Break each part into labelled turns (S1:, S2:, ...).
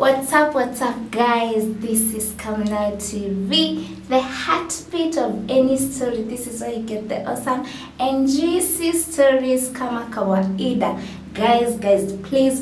S1: What's up guys, this is Kamnao TV, the heartbeat of any story. This is where you get the awesome and juicy stories kama kawaida. Guys, please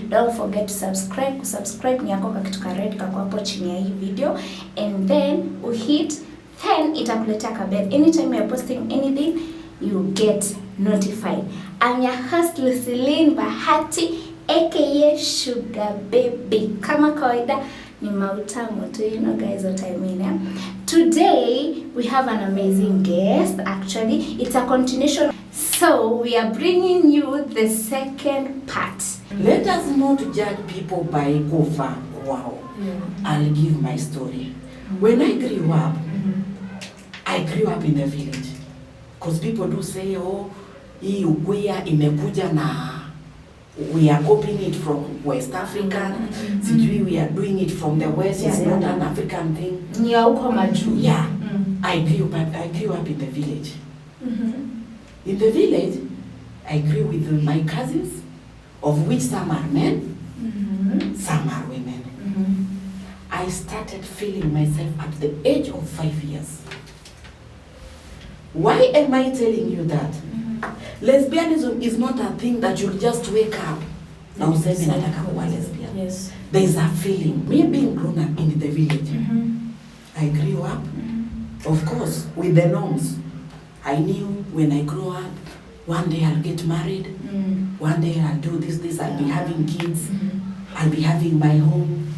S1: don't forget to subscribe ni yako kakitu red kako hapo chini ya hii video, and then hit 10 itakuletea kabel. Anytime we are posting anything, you get notified. I'm your host Lucilene Bahati, aka Sugar Baby. Kama kawaida ni mautamu tu, you know guys what I mean. Today we have an amazing guest. Actually, it's a continuation. So we are bringing you the second part.
S2: Let us not judge people by cover. Wow. I'll give my story. When I grew up, I grew up in the village. Because people do say, oh, hii ukwea imekuja na we are copying it from West Africa. We are doing it from the West. It's not an African thing. Yeah. I grew up in the village. In the village, I grew with my cousins, of which some are men, some are women. I started feeling myself at the age of 5 years. Why am I telling you that? Lesbianism is not a thing that you just wake up now say nataka kuwa lesbian.
S1: Yes.
S2: There is a feeling. Me being grown up in the village, I grew up, of course, with the norms. I knew when I grow up, one day I'll get married, one day I'll do this, I'll be having kids, I'll be having my home,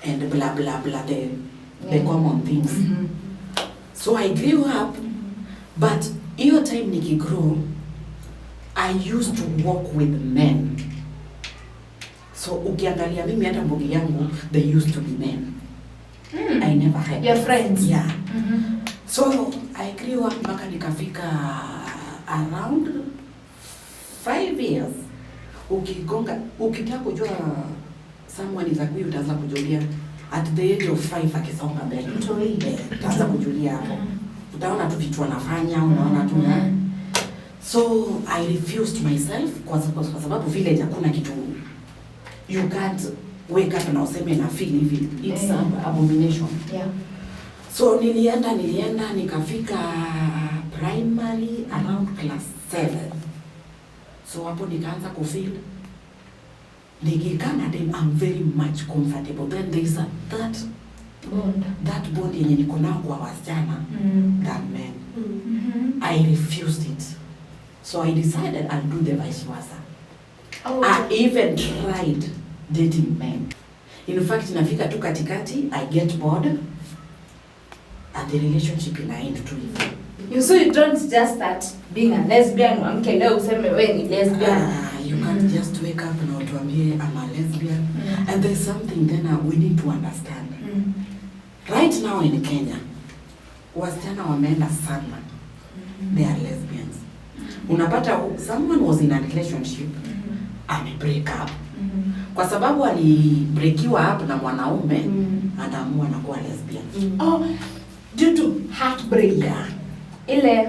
S2: and blah blah blah, the common things. So I grew up, but your time niki grow, I used to walk with men. So ukiangalia mimi hata mbogi yangu, they used to be men. I never had
S1: your friends.
S2: Yeah. So I grew up mpaka nikafika around 5 years. Ukitaka kujua someone is a queer, utaanza kujulia at the age of 5 akisonga mbele. Utaanza kujulia hapo. Utaona tu vitu wanafanya, unaona tu. So I refused myself kwa sababu village hakuna kitu. You can't wake up na useme na feel hivi. It's an abomination.
S1: Yeah.
S2: So nilienda nikafika primary around class 7. So hapo nikaanza kufeel nikikana then I'm very much comfortable. Then there is that bond yenye niko nao kwa wasichana, that men. I refused it. So I decided I'll do the vice versa. I even tried dating men. In fact, nafika tu katikati, I get bored, and the relationship inaend tu hivyo.
S1: So you don't just start being a lesbian, mke leo useme wewe ni lesbian.
S2: You can't just wake up na utuambie I'm a lesbian. And there's something then we need to understand. Right now in Kenya, wasichana wameenda sana. They are lesbians. Unapata someone was in a relationship, ame break up. Kwa sababu alibreakiwa up na mwanaume, anaamua na kuwa lesbian. Oh, due to heartbreak.
S1: Yeah. Ile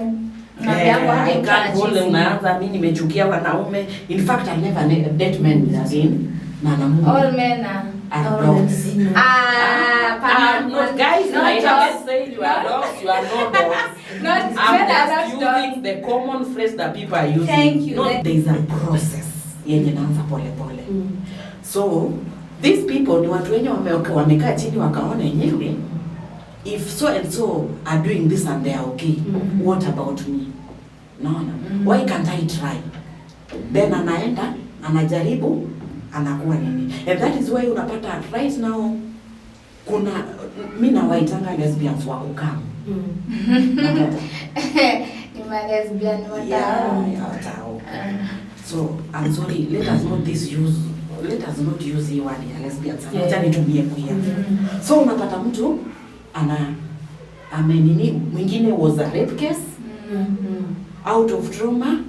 S2: I can't hold unaanza mimi nimechukia wanaume. In fact, I never date men again. Na naamua.
S1: All men are dogs.
S2: No guys, I haven't said you are dogs, you are not dogs. I'm just using the common phrase that people are using.
S1: Thank you.
S2: There is a process yenye naanza pole. So these people ni watu wenye wamekaa chini wakaona yenyewe, if so and so are doing this and they are okay, what about me? No. Why can't I try? Then anaenda anajaribu anakuwa nini, and that is why unapata right now kuna mimi na waitanga lesbians wa kukaa
S1: ni ma lesbian
S2: watao. So I'm sorry, let us not use the word lesbian. Acha nitumie queer. So unapata mtu amenini, mwingine was a rape case, out of trauma,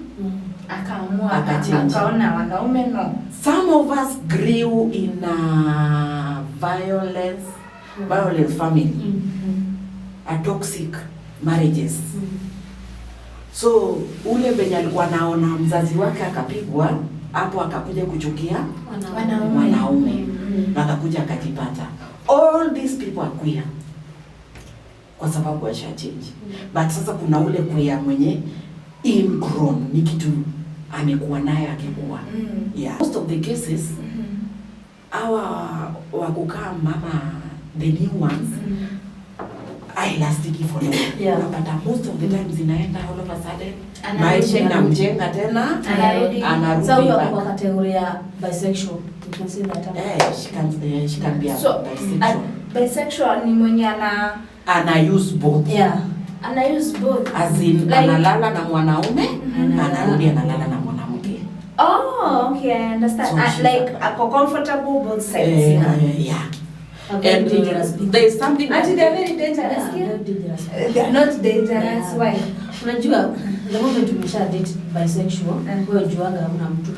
S1: akaamua akaona wanaume no.
S2: Some of us grew in a violent family, a toxic marriages. So ule venye alikuwa naona mzazi wake akapigwa, hapo akakuja kuchukia wanaume. na akakuja akajipata. All these people are queer kwa sababu washa change. But sasa kuna ule queer mwenye ingrown, ni kitu amekuwa naye akikuwa. Yeah. Most of the cases our wakukaa mama, the new ones, I elastiki for long.
S3: Yeah.
S2: But most of the times inaenda all of a sudden maisha inamjenga tena anarudi.
S3: So you are kwa kategoria bisexual. You can say that.
S2: She can be a
S1: so,
S2: bisexual.
S1: Bisexual ni mwenye
S2: ana use both.
S3: Yeah.
S1: Ana use both.
S2: As in like, analala na mwanaume, anarudi analala na mwanamke.
S1: Oh, okay, I understand.
S2: So
S1: like ako comfortable both sides.
S2: Yeah.
S3: And
S2: there is something
S1: Actually, they are very dangerous. They are not dangerous. Yeah. Why?
S3: Unajua, the moment umesha date bisexual, wewe juaga huna mtu.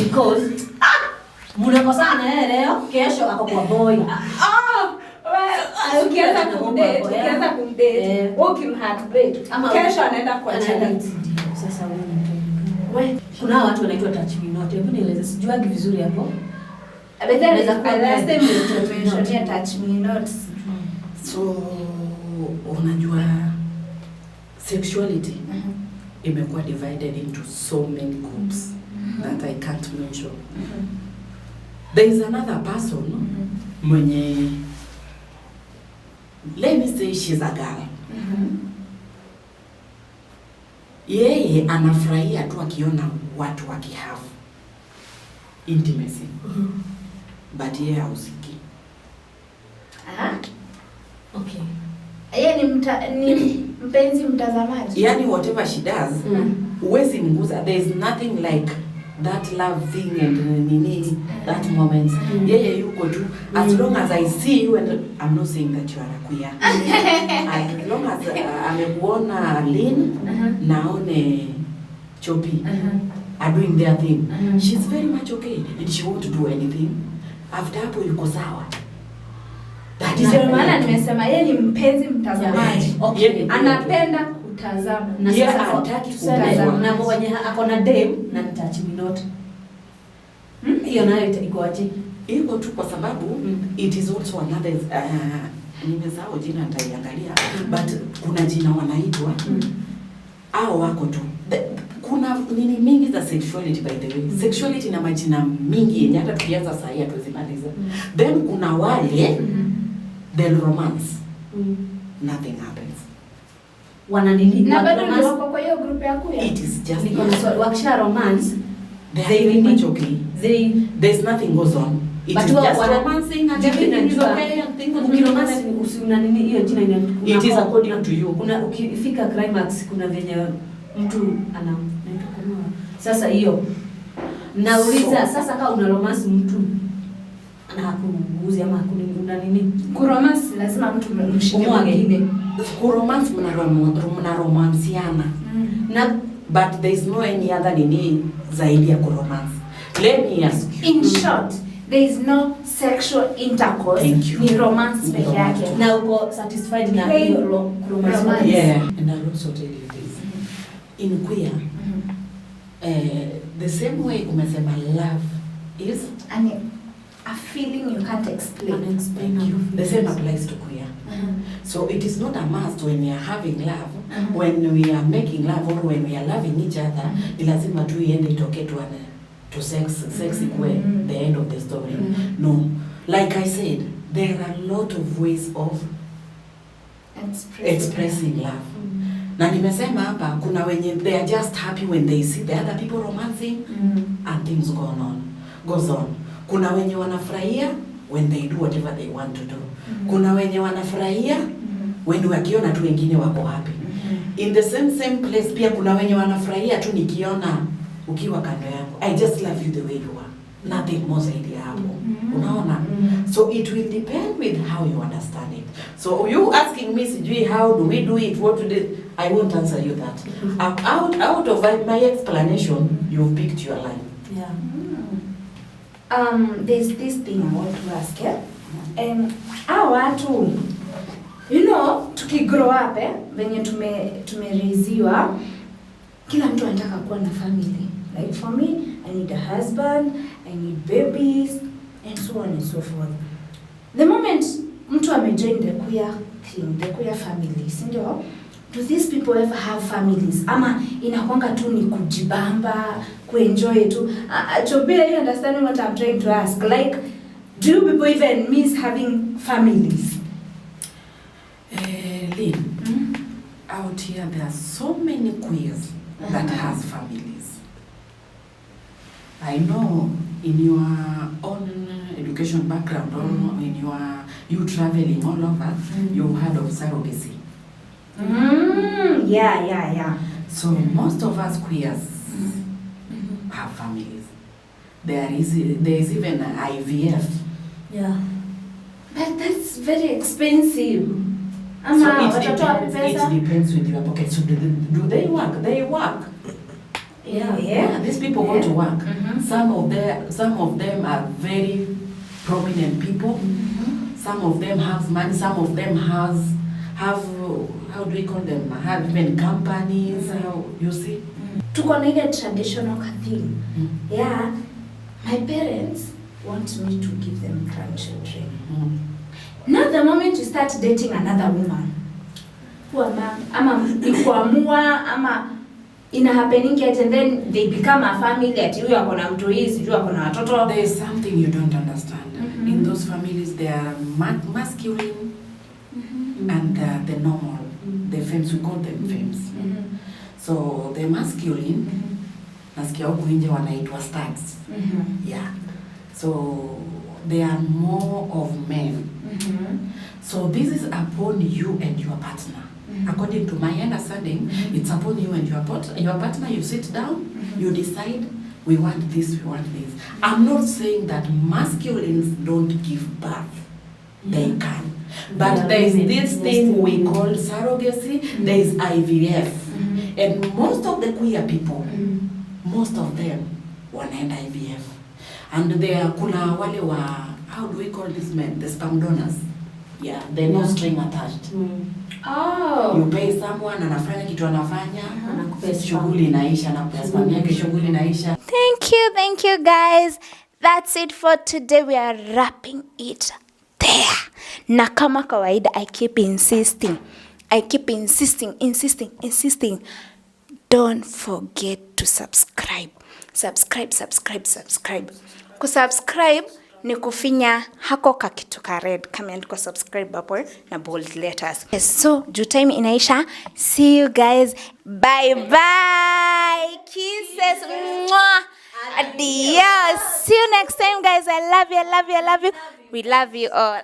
S3: Because mnakosana na yeye leo, kesho ako kwa boy.
S1: Ukianza kumdate, ukimheartbreak, kesho anaenda kwa challenge.
S3: Sasa wewe kuna watu wanaitwa touch me not. Hebu nieleze, sijuagi vizuri hapo.
S1: Last time you touch me not.
S2: So unajua sexuality imekuwa divided into so many groups that I can't mention. There is another person mwenye, let me say she's a girl. Yeye anafurahia tu akiona watu wakihave intimacy. But yeye hausiki.
S1: Okay. Yeye ni mpenzi mtazamaji.
S2: Yani whatever she does, huwezi mguza. There is nothing like that love thing and nini, that moment. Yeye yuko tu, as long as I see you, and I'm not saying that you are a queer. As long as amekuona Lynn, naone Chopi are doing their thing. She's very much okay and she won't do anything. After hapo yuko sawa. That is
S1: ndio maana nimesema yeye ni mpenzi mtazamaji.
S3: Okay.
S1: Anapenda kutazama.
S2: Na sasa hataki kutazama.
S3: Na mwenye ako na dem na touch me not. Hiyo nayo iko aje?
S2: Iko tu kwa sababu it is also another nimesahau jina nitaiangalia, but kuna jina wanaitwa au wako tu. Kuna nini mingi za sexuality by the way. Sexuality na majina mingi yenye hata tukianza saa hii hatuwezimaliza. Then kuna wale then romance. Nothing happens.
S3: Wananili
S1: na bado ndio wako kwa hiyo group yako ya.
S2: It is just
S3: wakisha romance
S2: they really much okay. There's nothing goes on. It is just romancing and everything is okay and things are
S3: ukiromance usiuna nini hiyo jina ina.
S2: It is according to you.
S3: Kuna ukifika climax kuna venye mtu ana sasa hiyo nauliza sasa kama una romance mtu ana hakuguzi ama hakuna nini
S1: kuromance lazima mtu mshike mwingine
S2: kuromance mna romanceana
S3: na
S2: but there is no any other nini zaidi ya kuromance. Let me ask you,
S1: in short there is no sexual intercourse, ni romance peke yake
S3: na uko satisfied na hiyo romance.
S2: Yeah, and I'll also tell you this. In queer the same way umesema love is
S1: a feeling you can't explain.
S2: The same applies to queer. So it is not a must when we are having love, when we are making love or when we are loving each other, ni lazima tu iende itoke to sex equal the end of the story. No, like I said, there are a lot of ways of expressing love. Na nimesema hapa kuna wenye they are just happy when they see the other people romancing and things goes on. Kuna wenye wanafurahia when they do whatever they want to do. Kuna wenye wanafurahia when wakiona tu wengine wako happy. In the same place pia kuna wenye wanafurahia tu nikiona ukiwa kando yangu. I just love you the way you are. Nothing more zaidi hapo. Unaona? So it will depend with how you understand it. So you asking me sijui how do we do it, what to do, I won't answer you that. Out of my explanation, you've picked your line.
S3: Yeah.
S1: There's this thing I want to ask you. Watu, you know, tukigrow up venye tumereziwa, kila mtu anataka kuwa na family. Like for me, I need a husband, I need babies, and so on and so forth. The moment mtu amejoin the queer thing, the queer family, si ndio? Do these people ever have families? Ama inakwanga tu ni kujibamba, kuenjoy tu? Chopi, are you understanding what I'm trying to ask? Like, do people even miss having families?
S2: Lynn, out here there are so many queers that has families. I know in your own education background, or in you traveling all over, you've heard of surrogacy.
S1: Yeah.
S2: So most of us queers have families. There is even an IVF.
S1: Yeah. But that's very expensive.
S2: So it depends with your pocket. So do they work? They work.
S1: Yeah.
S2: These people go to work. Some of them are very prominent people. Some of them have money. Some of them have how do we call them? Have even companies. How you see?
S1: Tuko na ile traditional thing. Yeah. My parents want me to give them grandchildren. Now the moment you start dating another woman, ama ikuamua ama ina happening yet, and then they become a family ati huyu ako na mtu hizi, huyu ako na watoto.
S2: There is something you don't understand. In those families they are masculine and the normal, the femmes, we call them femmes. So the masculine, nasikia huku nje wanaitwa studs. Yeah. So they are more of men. So this is upon you and your partner. According to my understanding, it's upon you and your partner. You sit down, you decide, we want this, we want this. I'm not saying that masculines don't give birth. They can. But there is this thing we call surrogacy, there is IVF. And most of the queer people, most of them wanaenda IVF. And there kuna wale wa, how do we call this men? The sperm donors. Yeah, they're no string attached.
S1: Oh.
S2: You pay someone, anafanya kitu anafanya, shughuli inaisha, anakupea sperm yake, shughuli inaisha.
S1: Thank you guys. That's it for today. We are wrapping it there. Na kama kawaida, I keep insisting. Don't forget to subscribe. Kusubscribe ni kufinya hako kakitu ka red kameandikwa subscribe hapo na bold letters. Yes, so juu time inaisha. See you guys. Bye. Kisses. Mwah. Adios. See you next time guys. I love you. We love you all.